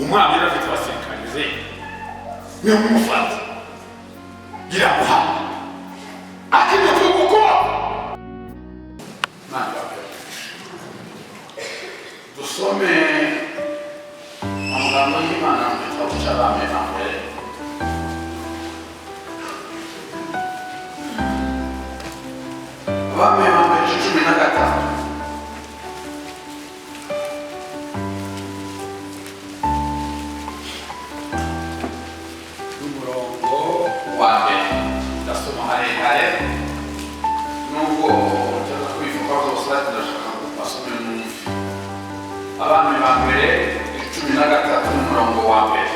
umwami yari afite abasirikare ze niyo mumufata gira muhanga akindi cyo gukora dusome amagambo y'Imana mu gitabo cy'Abami ba mbere Abami ba mbere 15 Abami ba mbere 13 umurongo wa mbere.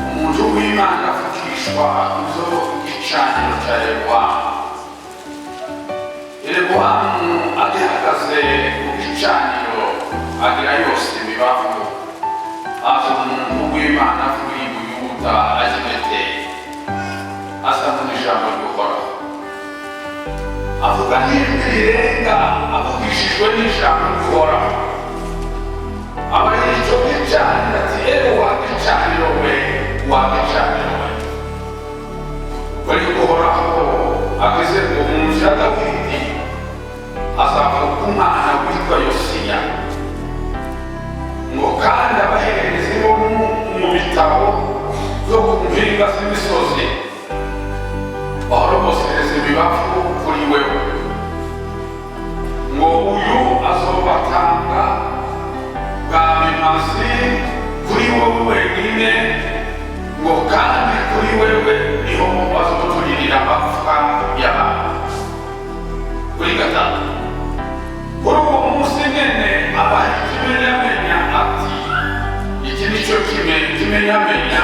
Umuntu w'Imana afukishwa izo igicaniro cya Yerobowamu agihagaze ku gicaniro agira yose imibavu aza umuntu w'Imana avuye mu Yuda ajya i Beteli asa n'ijambo ry'Uhoraho avuga n'ijwi rirenga avugishijwe n'ijambo ry'Uhoraho abarira icyo gicaniro ati ewe wa gicaniro we wa gicaniro we ubwo ariko Uhoraho ageze ngo mu nzu ya Dawidi azavuka umwana witwa Yosiya ngo kandi abaherezi bo mu bitabo byo ku mpinga z'imisozi barobosereza imibavu kuri wewe ngo uyu azobatanga amazi kuri wowe wenyine ngo kandi kuri wewe niho bazoturirira amapfa y'abantu. Kuri gatanu kuri uwo munsi nyene abaha ikimenyamenya ati iki nicyo kimenyamenya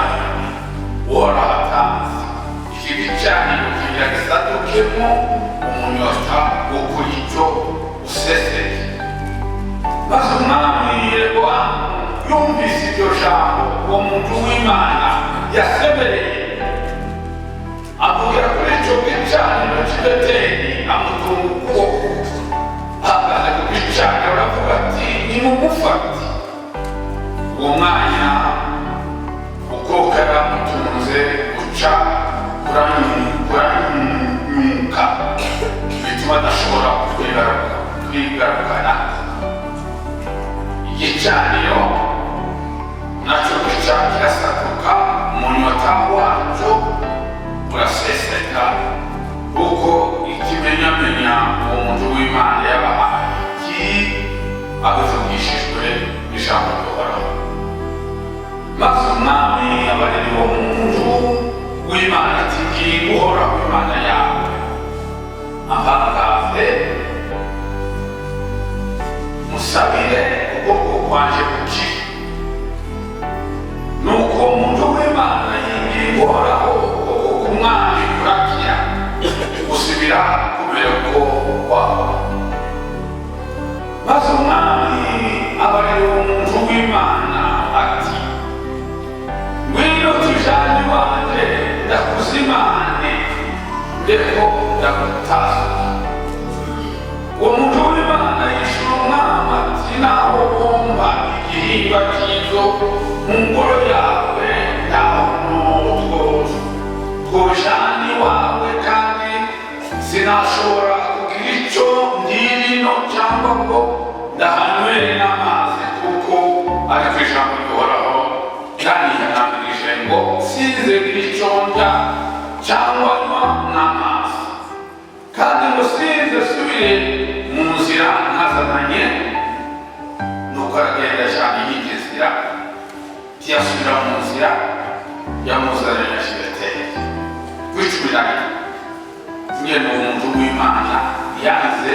Uhoraho atanze iki gicaniro kigira gisadukemo umunyota wo kuri icyo useseke. Maze umwami Yerobowamu yumvise iryo jambo uwo muntu w'Imana yasebereye avugira kuri icyo gicaniro cy'i Beteli amutunga ukuboko ahagaze ku gicaniro aravuga ati nimumufate. Uwo mwanya ukuboko yaramutunze guca kuranyuka bituma adashobora kwigarukana. Igicaniro nacyo gica kirasaduka umunyota wacyo uraseseka kuko ikimenyamenya uwo muntu w'Imana yabahaye abivugishijwe n'ijambo ry'Uhoraho. Maze umwami abarira uwo muntu w'Imana ati ngiye Uhoraho Imana yawe ahangaze musabire ukuboko kwanje kuki. Nuko uwo muntu w'Imana yinginga Uhoraho ukuboko k'umwami kurakira gusubira kubera ko kwawe. Maze umwami abarira uwo muntu w'Imana ati ngwino tujane iwanje ndakuzimane ndeko ndakutaza. Uwo muntu w'Imana yishura umwami ati naho wumva igihingwa cy'izo mu ngoro yawe naho twojana iwawe kandi sinashobora kugira icyo ndirino cyangwa ngo ndahanywere n'amazi kuko ari ku ijambo ry'Uhoraho kandi yanambirije ngo sinze gira icyo ndya cyangwa nywa n'amazi kandi ngo sinze subire mu nzira nkazananye. Nuko aragenda cyane y'iyi nzira ntiyasubira mu nzira yamuzanira i Beteli. Kuri 11 ngene umuntu w'Imana yanze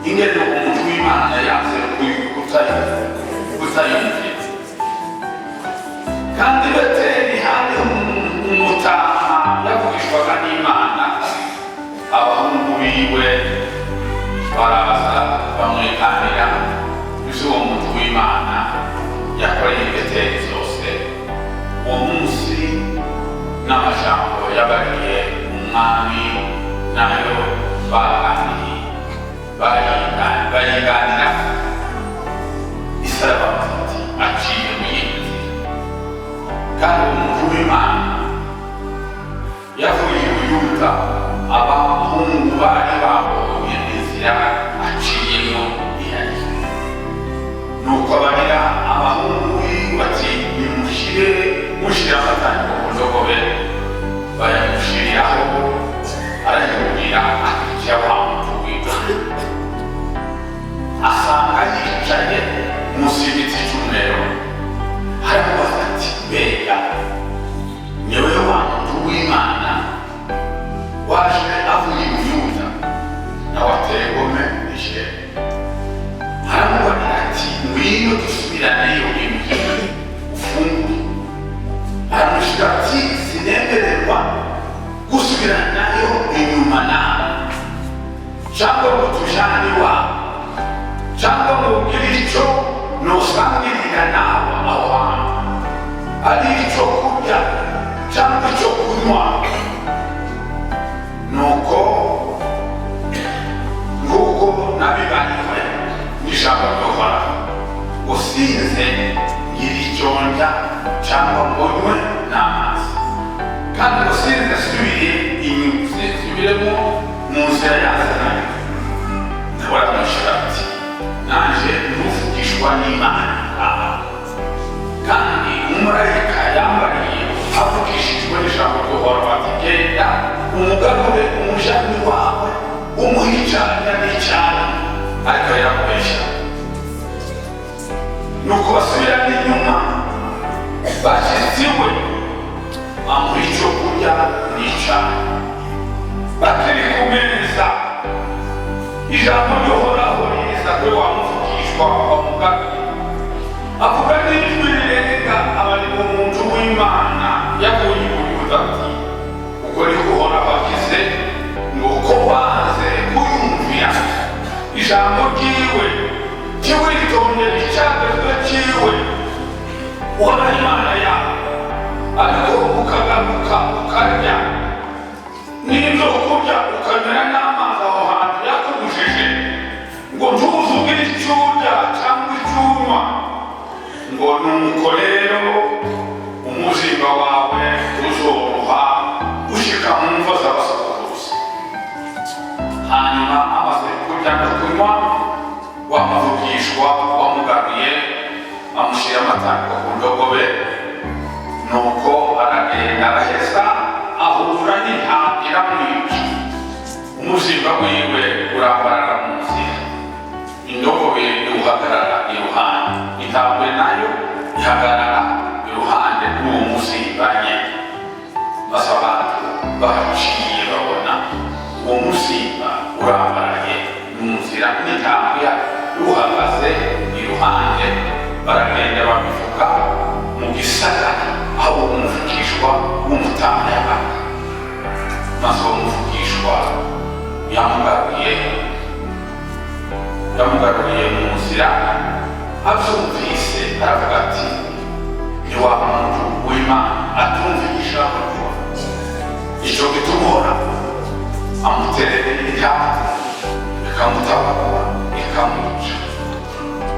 ingene umuntu w'Imana yanze kutayumvira. Kandi Beteli hari umutama yavugishwaga n'Imana. Abahungu biwe baraza bamwiganira ibyo uwo muntu w'Imana yakoreye i Beteli zose. Uwo munsi n'amajambo yabariye umwami nayo baganiriye bayiganira isaraba ati aciye mu yindi kandi umuntu w'Imana yavuye i Buyuda abahungu bari babonye inzira aciyemo ihari nuko abarira abahungu bati nimushyire amatango ku ndogobe bayamushyiriraho arayumvira akajya wamutuwika asanga yicaye munsi y'igiti cy'umwero haramubaza ati mbega niwe wa muntu w'Imana waje avuye i Buyuda nawe ateye gome n'ishyire haramubarira ati ngwino dusubiraneyo imuhira ufungure aramushyira ati sinemererwa gusubiranayo inyuma nawe cyangwa ngo tujane iwawe cyangwa ngo ugire icyo nusangirira nawe aho hantu ari icyo kurya cyangwa icyo kunywa nuko nguko nabibaniwe n'ijambo ry'Uhoraho ngo sinze ngira icyo ndya cyangwa ngo nywe n'amazi kandi ngo sinze nsubiremo mu nzira yazananye nawe aramushyira ati naje ntuvugishwa n'Imana kandi umumarayika yambariye avugishijwe n'ijambo ry'Uhoraho ati genda umugarure umujani wawe umuhe icyanya n'icyanya ariko yaramubeshya nuko basubirana inyuma bashyitsi we amuha icyo kurya n'icyanya bakiri ku meza ijambo ry'Uhoraho riza kuri wa muvugishwa wamugaruye avuga n'ijwi rirenga abari mu muntu w'Imana yavuye i Buyuda ati uko niko Uhoraho agize ngo ko wanze kuyumvira ijambo ryiwe ntiwitondere icyagezwe cyiwe Uhoraho Imana yawe ariko ukagaruka ukarya n'ibyo kurya ukamera n'amazi aho hantu yakubujije ngo ntuzuge icyo urya cyangwa icyo unywa ngo nuko rero umuzinga wawe uzoroha ushyika mu mva z'abasakuruza hanyuma amaze kurya no kunywa wamuvugishwa wamugaruye amushyira amatango ku ndogobe nuko aragenda araheza ahura n'intambwe iramwica umuzinga wiwe urambarara mu nzira indogobe iwuhagarara iruhande intambwe nayo ihagarara iruhande rw'uwo muzinga nyine maze abantu bahaciye babona uwo muzinga urambaraye mu nzira n'intambwe uhagaze iruhande baragenda babivuga mu gisagara aho umuvugishwa w'umutama yabaga maze uwo muvugishwa yamugaruye mu nzira abyumvise aravuga ati ni wa muntu w'Imana atumvisha icyo gitumora amuterera intambwe ikamutabagura ikamwica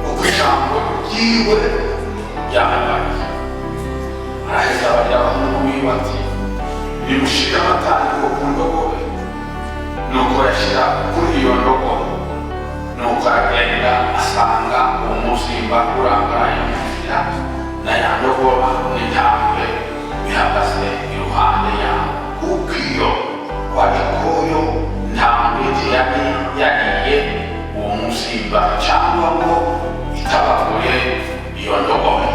kuko ijambo ryiwe ryambaye araheza barya abahungu biwe ati nimushyire amatango ku ndogobe nuko yashyira kuri iyo ndogobe nuko aragenda asanga uwo muzinga urambaraye mu nzira na ya ndogoba n'intambwe bihagaze iruhande yawe kuko iyo warikoyo ntambwe yari yariye uwo muzinga cyangwa ngo itabagure iyo ndogobe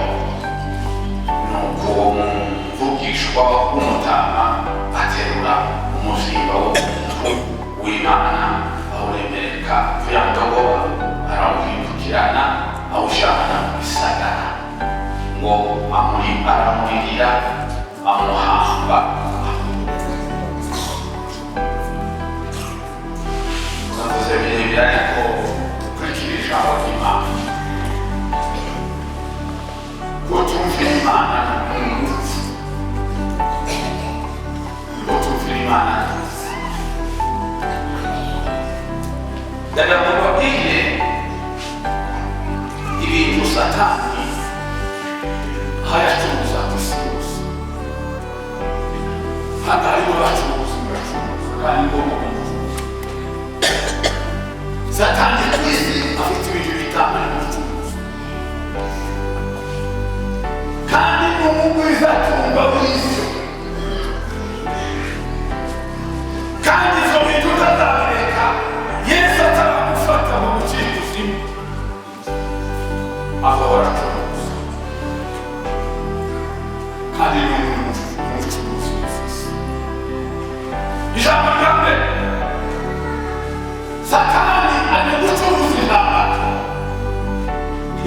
nuko uwo muvugishwa w'umutama aterura umuzinga w'umuntu w'Imana awuremereka ku ya ndogoba arawuhindukirana awujyana mu gisagara ngo aramuririra amuhamba navuze birebire ariko kurikira ijambo ry'Imana ngo tumvire Imana ngo tumvire Imana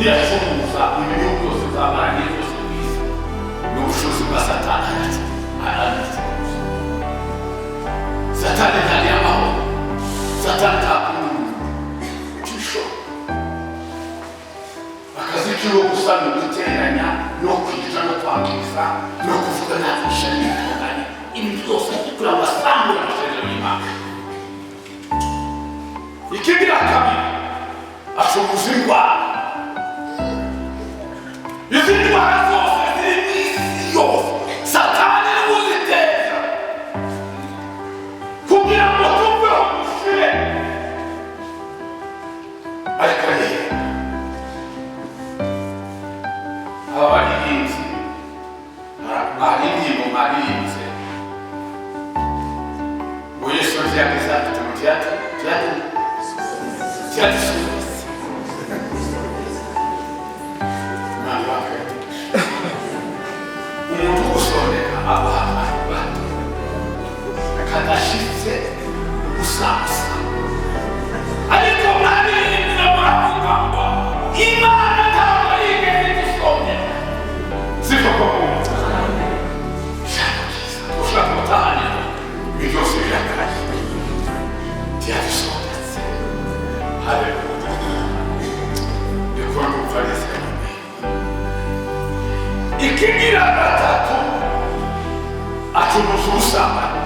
ntiyacumuza ibintu byose by'amaranye byose ku isi n'ubushobozi bwa satani aracuruza. Satani ntari amahoro, satani ntakunda utisho. Akazi kiwe gusa ni uguteranya no kwica no kwangiza no kuvuga nabi ishami n'intungane, ibi byose kugira ngo asambure amasezerano y'Imana. Ikigira kabiri, acuruza indwara. Izi ndwara zose ziri mu isi yose satani niwe uziteza kugira ngo tuveho dushire, ariko rero aba baririmbyi mwaririmze ngo Yesu yagize ati mu teatro umuntu usondeka abahantu akadashitse ubusanzwe, ariko mwaririmba muravuga ngo Imana ntabwo yigeze idusondeka. Siko koko ushaka gutahanira ibi byose biragaragara byadusondetse. Haleluya. Bikora gupfariza ikigira gatatu, acuruza ubusambanyi.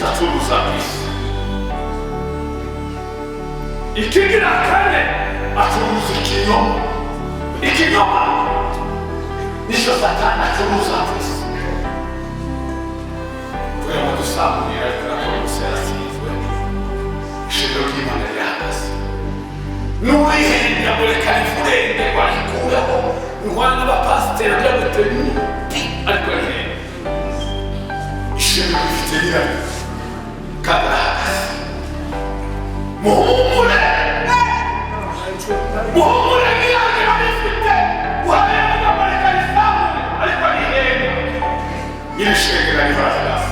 Acuruza isi. Ikigira kane, acuruza ikinyoma. Ikinyoma nicyo satani acuruza isi. Kugira ngo dusamburire ariko nakora gusa yarasizwe, ishingiro ry'Imana rihagaze. N'uwihenda ngo reka rivurende ngo arikureho ingwano n'abapasiteri byaguteye umuti, ariko rihenda ishingiro rifite nyirayo kandi arahagaze. Muhumure ntiyagira rifite uhabera ngo reka risambure, ariko rihenda nyiri ishingiro rihagaze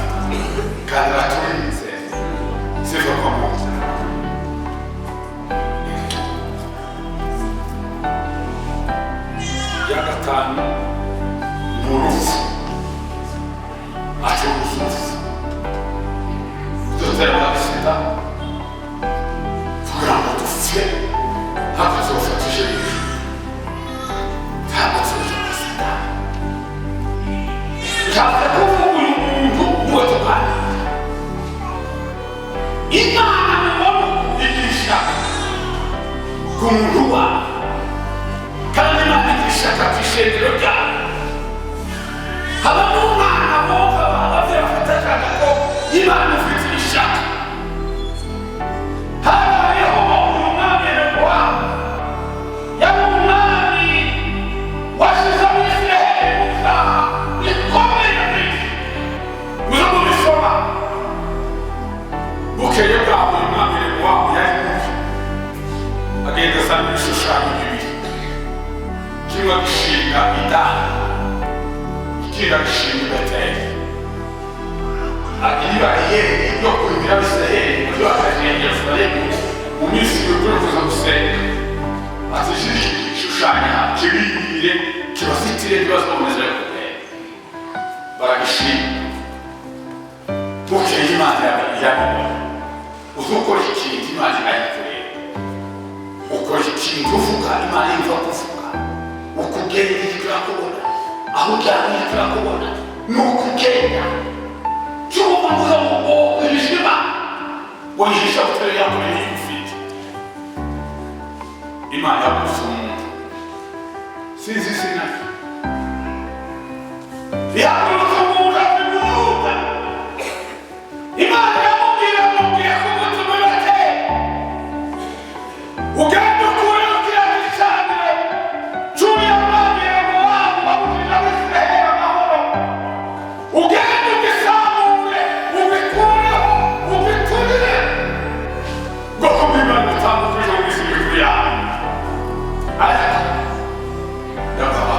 kandi araturinze. Siva kwa Mungu. Gatanu n'urupfu, acuruza urupfu. Dutera agisida kugira ngo dupfe hakazofatije hejuru, ntabwo tuzoja satani. Nshaka kuvuga uyu muntu uwo tuganira, Imana mubona igisha ku muntu wawe, kandi Imana igishaka ku ishengero ryawe. Haba n'umwana boga abavyeyi bafatashaka ko Imana ifite ishaka. Habayeho uyu mwami Rehobowamu, yari umwami washize Abisirayeli mu vyaha bikomeye byinshi. Muze mubisoma. Bukeye bwaho uyu mwami Rehobowamu yari mubi, agenda asanga ibishushanyo bibiri. Kimwe gishinga idani, ikindi gishinga Beteli. Iyi bariyeri yo kurinda Abisirayeli mu byo bakagenda Yerusalemu mu minsi mikuru kuza gusenga. Ati iki gishushanyo kibirire kibafitire ibibazo bameze kugenda. Baragishinga. Bukeye Imana yabibona. Uzukora ikintu Imana irayikorera. Ukora ikintu uvuga Imana yumva kuvuga. Ukugenda turakubona, aho ujyanye turakubona, n'ukugenda cyumva muza ngo uyishima wayisha utari yakomeye ufite. Imana yaguze umuntu sinzi sinari yaguze umuntu afimuruta. Imana yamubwira ko umutima bateye ugenda ukure ukirana cyane cyuya mwami Rehobowamu babujije Abisirayeli amahoro. Ugenda ugisambure ubikureho ubiturire ngo Imana itandukanye mu isi yawe. Ariko yakaba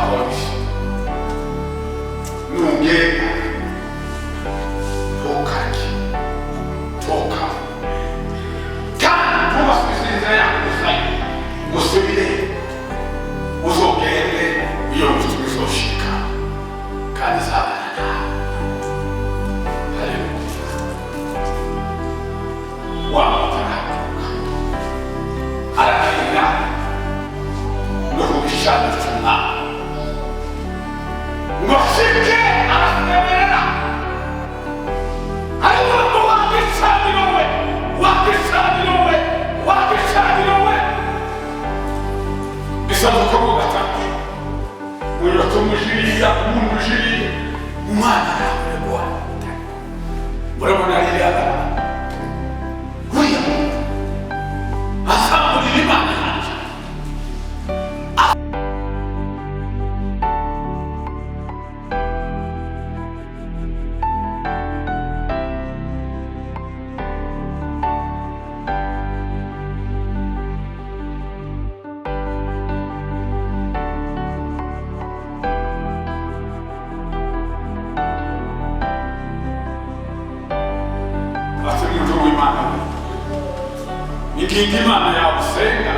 ingingo Imana yawe usenga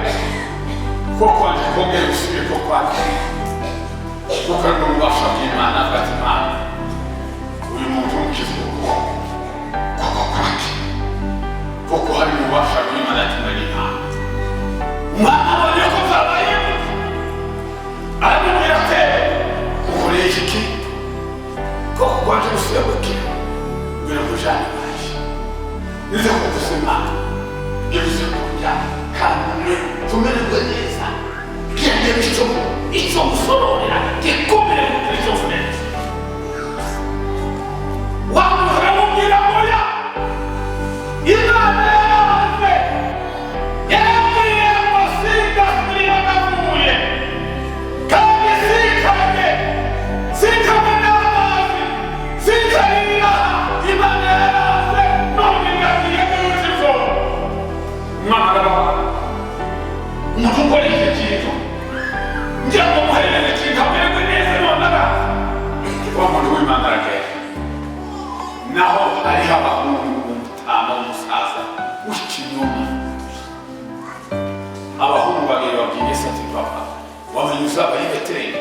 ko kwanje kongera usubire ko kwanje kuko ari ububasha bw'Imana hagati Imana uyu muntu umukiza ukuboko koko kwanje kuko hari ububasha bw'Imana yatumanye Imana umwana abonye ko zabaye aramubwira ati ukoreye iki koko kwanje usubire gukira ngwino mujane baje nize kugusema Yesu kurya kandi tumererwe neza kiende icyo gusororera gikomere icyo funetse wamufera mubwira moya Imana yawe yabwiye amasinga kuri yagavuye kandi sikame n'amazi sikarira Imana yawe none ngagiye kuyuzivo Mwana umuntu ukora iki kintu ngira ngo muherere ikintu amererwe neza nonaga wa muntu w'Imana aragera naho hariho abahungu umutama w'umusaza w'ikinyoma abahungu babiri babwiye Yesu ati papa wamenye uzaba ari Betelehemu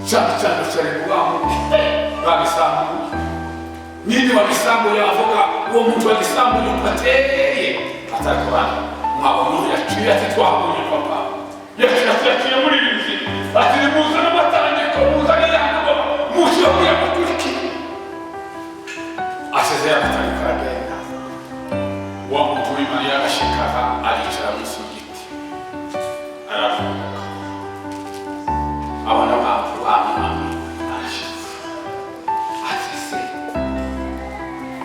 cyane kubaho bagisambu nini wagisambu yavuga uwo muntu wagisambu yuko ateye atakubana mwabonye yaciye ati twabonye papa yaciye muri izi ati muze n'amatangiko muzane yango muze kuya muturiki asezera amatangiko aragenda wa muntu w'Imana yagashikaka aricara munsi y'igiti aravuga abana bamwe arashize ati se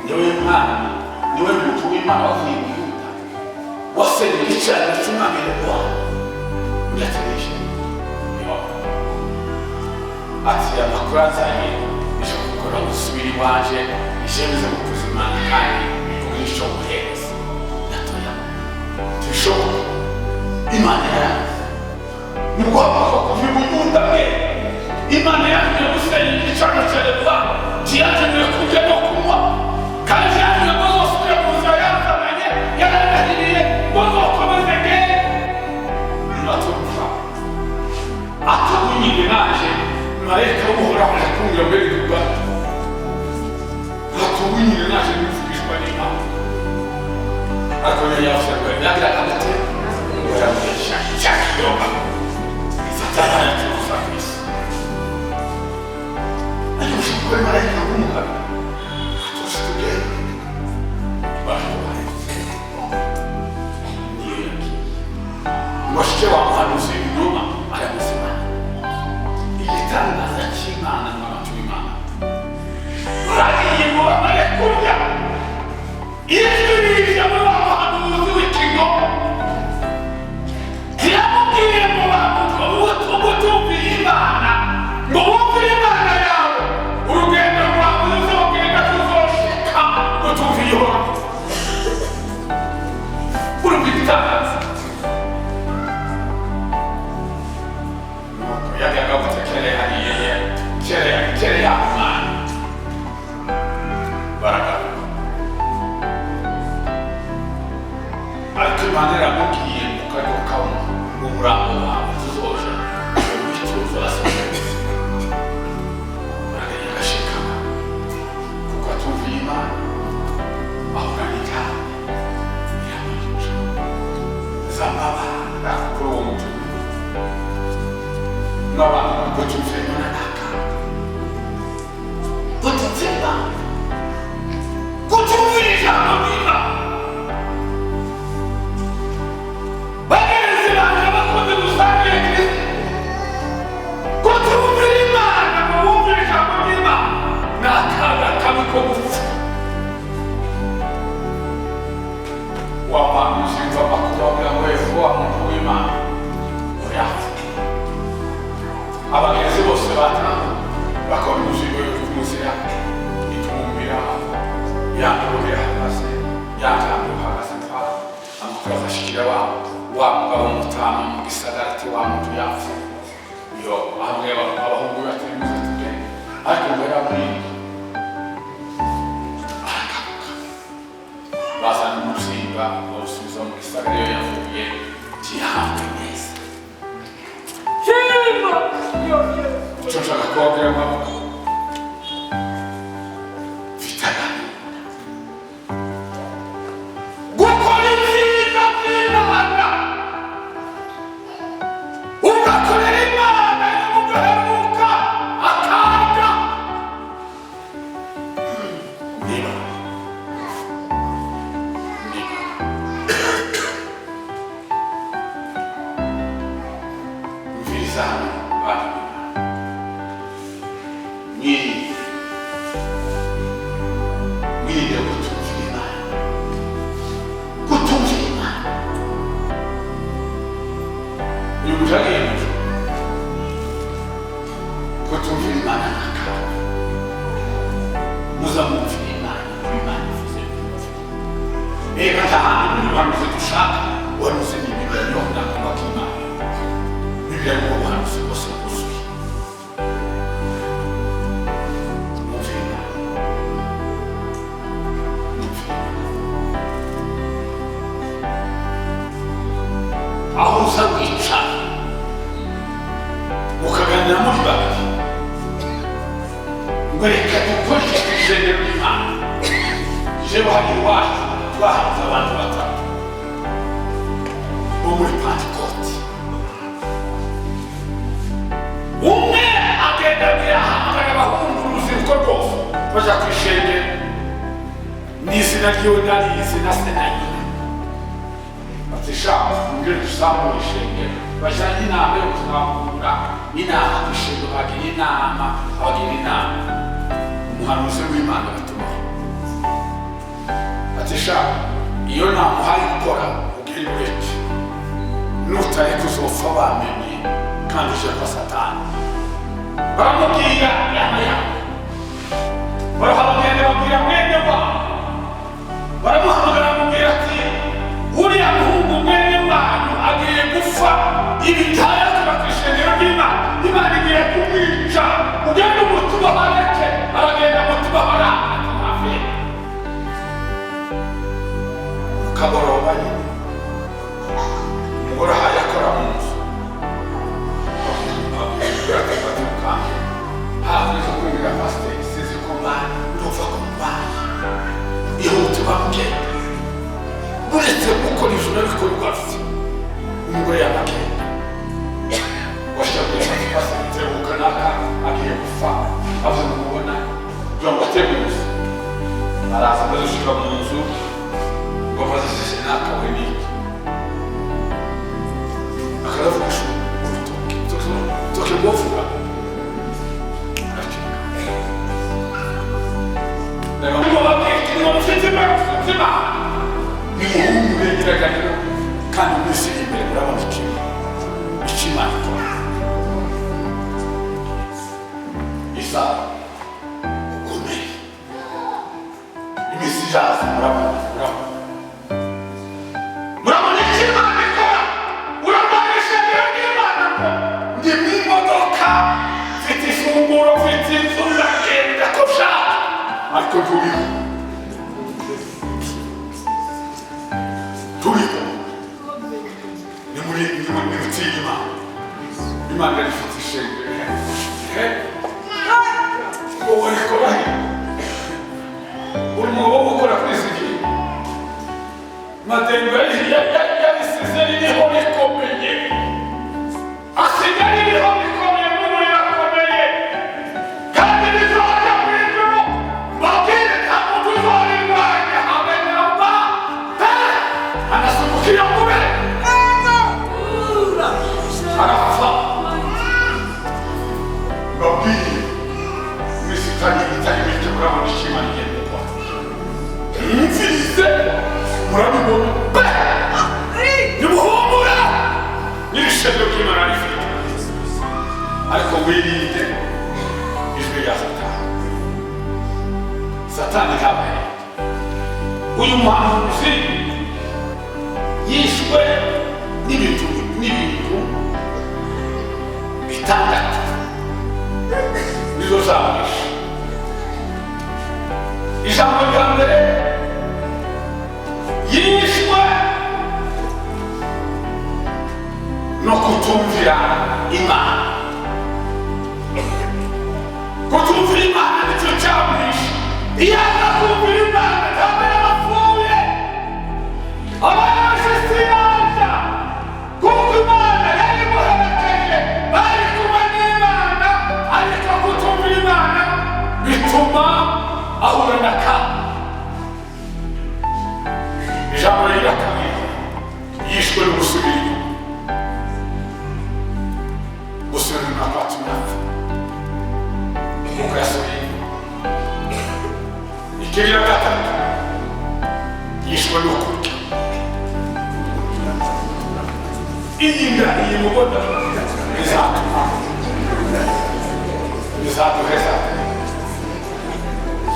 niwe muntu w'Imana wavuye mu Yuda wasenya igicaniro cy'umwami wawe urategereje ati amakuru azanye ije gukora gusubira iwaje ishemeze mu buzima kandi kugisha umuhereza natoya tubishoboka Imana yawe nubwo wapfa kuva mu Yuda bwe Imana yaje gusenya igicaniro cya Yehova kiyagenewe kurya no kunywa kandi yaje gusubira mu nzira yazanye yarahiriye bazokomeze ge batumva atubunyine naje marayika w'Uhoraho arakubwira mbere y'uba atubunyine naje n'imvugishwa n'Imana akonya yafashwe yagira ati yaramwisha cyakiyoba satana yakufa kwisi ariko shukwe marayika w'Umugabo atushituge washike wa muhanuzi inyuma aramusema igitangaza cy'Imana n'abantu b'Imana uragiye ngo bamare kurya ijwi rije muri wa muhanuzi w'ikigo kiramubwiye ngo ubutumvire Imana ngo wumvire Imana yawe urugendo rwawe ruzogenda tuzoshika ngo tumvire Uhoraho urumva igitangaza yaga gutekere hariye kere ya Imana baraka ariko Imana iramubwiye ukadoka umurambo wawe tuzoje ubituzo asabye baragenda gashika kuko atumviye Imana ahuranika yamuca zambabara kuri uwo mutu n'abantu batumviye Imana naka batumviye kutumvira ijambo ry'Imana bagenzi banjye bakunze gusangira Kristo kutumvira Imana ngo bumvire ijambo ry'Imana ni akaga kabi ko gupfa wamana uzinva bakubabwira ngo efu wa muntu w'Imana urapfa abagenzi bose batanga bakora umuzigo yo kumuzira itumumira yandurira hasi yandurira hasi amakuru afashikira wa mugabo mutama mu gisagara ati wa muntu yapfa yo hamwe abahungu batari muze tugende ariko mbere muri bazana umuzinga bawusubiza kuza mu gisagara iyo yavuye tiyahabwe neza. Icyo nshaka kubabwira amaboko vitara gukora ibyiza by'Imana, ugakorera Imana ugaheruka atanga. Niba mviriza hano bana mwirinde kutumvira Imana. Uyu mujage y'umuco kutumvira Imana n'akaga. Muzamumvira Imana ivuze reka ntahandi n'ubuhanuzi dushaka uhanuzi n'Bibiliya niho ndakumva k'Imana. Bibiliya ni ubuhanuzi bwose bwuzuye. Aho uza wicara ukaganira muri babiri ngo reka dukoreshe ku ijengero ry'Imana. Jewe hano iwacu twahanze abantu batatu bo muri Pentekote. Umwe agendagira ahamagara abahungu urubyiruko rwose baja ku ijengero n'izina ryiwe narizi na se na nyina. Shaka mbere dusambura ishengero bajyanye inama yo kuzamura inama ku ishengero. Bagira inama abagira inama umuhanuzi w'Imana batumaho ati shaka iyo nama uhaye gukora ubwira ureke nutareka uzopfa wamenye kandi uje kwa Satani. Baramubwira yama yama barahabagenda babwira mwene wabo baramuhamagara bamubwira ati uriya muhungu mwene wanyu agiye gupfa ibitaya kuba ku ishengero ry'Imana. Imana igiye kumwica ugenda umutuba bareke. Aragenda umutuba barake mukaboroba nyine umugore ahaye akora mu nzu biratagatifuka hakurya kwinjira pasiteri sizi ko mbana nduva ko mbana ihute bamugenda uretse gukora ijoro ariko rwafite umugore y'amagenda washakuye pasiteri tebuka naka agiye gupfa avuze mubona kugira ngo ateguze araza azishika mu nzu ngo bazisise naka we niki akaravuga shu toke mwovuga rero ngo babwite ngo mufite umutima ni muhungu begeraganira kandi mwese imbere murabona ikintu Imana ikora. Isa ukomeye imisi ijaza murabona icyo Imana ikora. Urabona ishengero ry'Imana ko ndi mu imodoka mfite ifunguro mfite inzu ndagenda ko nshaka ariko turiho ni muri Imana. Imana rifite ishengero ngo warikora urimo wo gukora kwisigiye madengo yarisize ririho rikomeye asigaye ririho rikomeye n'umuri rakomeye kandi rizoja mu ijuru mbabwire nta muntu uzorirwanya habe namba anasumukira mubere arapfa mbabwire misitani itari mike murabona icyo Imana igiye gukora. Mumvirize murabibona nimuhumura n'ishengero ry'Imana rifite ariko wirinde ijwi rya Satani ntabaye. Uyu muhanuzi yishwe n'ibintu bitandatu nizo zamwishe. Ijambo rya mbere yishwe no kutumvira Imana. Kutumvira Imana nicyo cyamwishe. Iyo aza kumvira Imana ntabwo yapfuye. Abanyashisi yaza kuko Imana yari imuherekeje, bari kumwe n'Imana, ariko kutumvira Imana bituma ahura n'akaga. Ijambo rigira kabiri, yishwe no gusubira inyuma. Gusubira inyuma kwatumye apfa kuko yasubiye inyuma. Ikigira gatatu, yishwe no kurya. Iyi nda iyi mubona bizaduheza.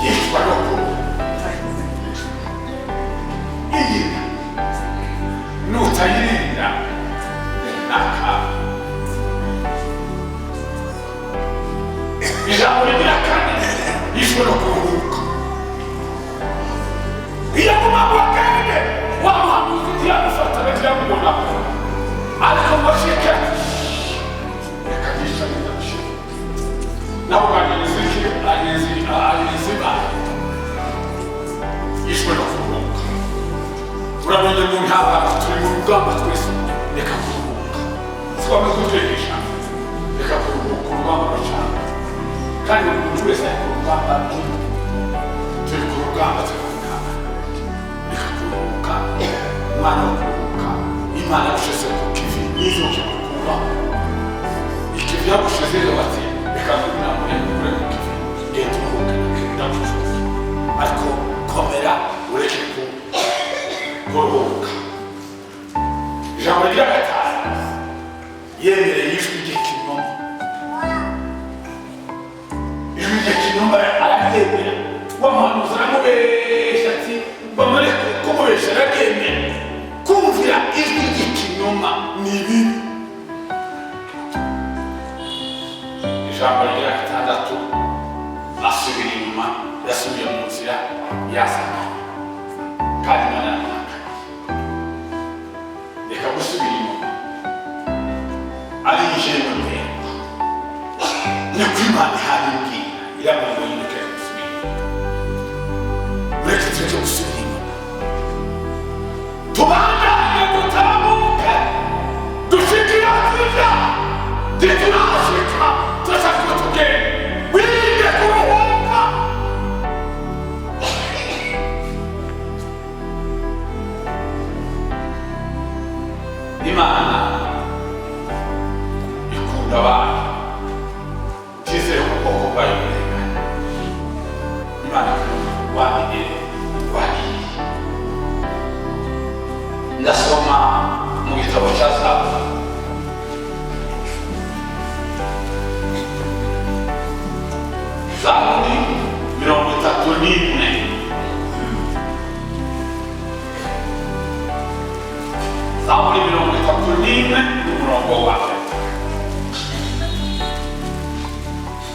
Yishwe no kurya. Iyi nda nutayirinda n'akaga. Ijambo rigira kane, yishwe no kuruhuka. Iyo mumama wakende wa muhanuzi ntiyamufata ntiyamubona, ariko mashike yakadisha n'indashye nabo banezeke anezeba. Yishwe no kuruhuka. Uramenye mu ntambara turi mu rugamba twese, reka kuruhuka. Twame kutwegesha, reka kuruhuka. Urugamba rucana kandi umuntu wese ari ku rugamba rw'umuntu. Turi ku rugamba turi ku ntambara, reka kuruhuka. Umwana wo kuruhuka, Imana yagushize ku kivi nizo kigukuraho. Ikivi yagushizeho bati reka nkunamure mukure ku kivi, genda uruhuke ndagushoboye, ariko komera ureke kuruhuka. Ijambo rigira gatanu, yemereye ijwi ry'ikinyoma. Ijwi ry'ikinyoma araryemera. Wa muhanuzi aramubeshya ati bamare kumubeshya araryemera. Kumvira ijwi ry'ikinyoma ni bibi. Ijambo rigira gatandatu, asubira inyuma, yasubiye mu nzira yazanye kandi Imana yaramwakanye. Reka gusubira inyuma ari ijambo ryera. Niko Imana ihabibwira iramubwira ngo reka gusubira inyuma. Mureke tureke gusubira inyuma, tubandanye dutamuke dushikira tujya titurashika turashaka tugende. Wige kuruhuka. Imana ikunda abantu, itizeye ko ubwoko bwayo burengana. Imana wabigere wagiye. Ndasoma mu gitabo cya Zaburi, Zaburi 34. Zaburi 34 umurongo wa mbere.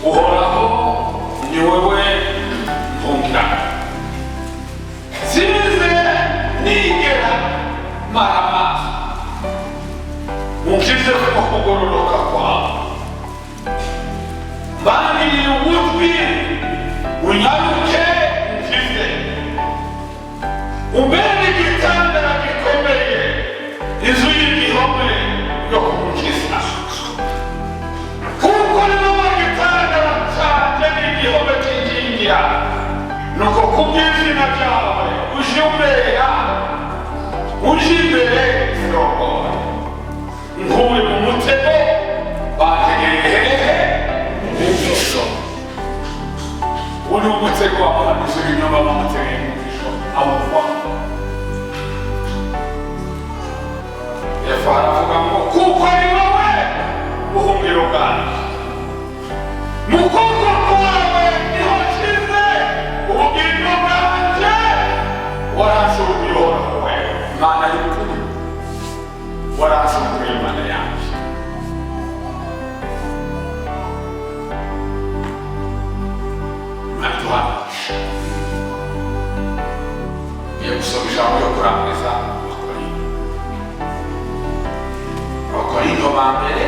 Uhoraho ni wewe ntungirana, sinze nigera mara amazi. Unkize ko kugororoka kwawe, mbaniriye ugutwi unyaruke unkize. Umbere igitandara gikomeye, inzu y'igihome yo kunkiza. Kuko ni wowe gitandara cyanjye n'igihome kinkingira, nuko kubw'izina ryawe uje umbera, uje imbere ndongora. Nkuwe mu mutego bantegeye hehe mu jisho. Uwo ni umutego w'abahanuzi b'ibinyoma bamutegeye mu jisho awuvamo. Yesu aravuga ngo kuko ari wowe buhungiro bwanjye, mu kuboko kwawe niho nshyize ubugingo bwanjye. Waranshuruye uhoraho, Mana y'ukuri, waranshuruye Mana yanjye. Imana iduhanagisha. Ngiye gusoma ijambo ryo kurangiza Abakorinto ba mbere